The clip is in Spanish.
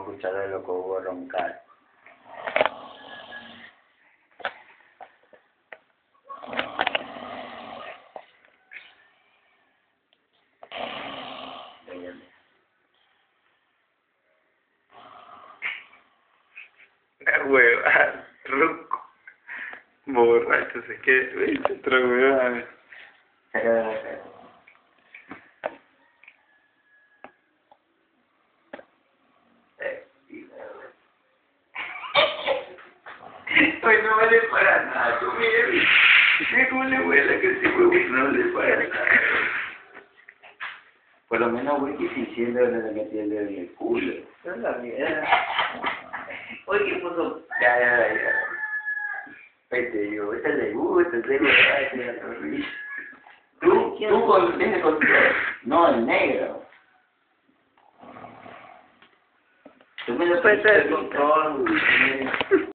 Vamos a escuchar de loco Hugo roncar. La hueva, truco. Borracho, se que, otra hueva. Hoy no vale para nada, tú mira, mira cómo le huele que ese huevo no vale para nada. Por lo menos Wiki diciendo que le metí el dedo en el culo. Esa es la mierda. Oye, ¿qué puso? Ya. Te digo, esta le gusta, esta le gusta. Tú con ese control, no el negro. Tú me lo puedes el control,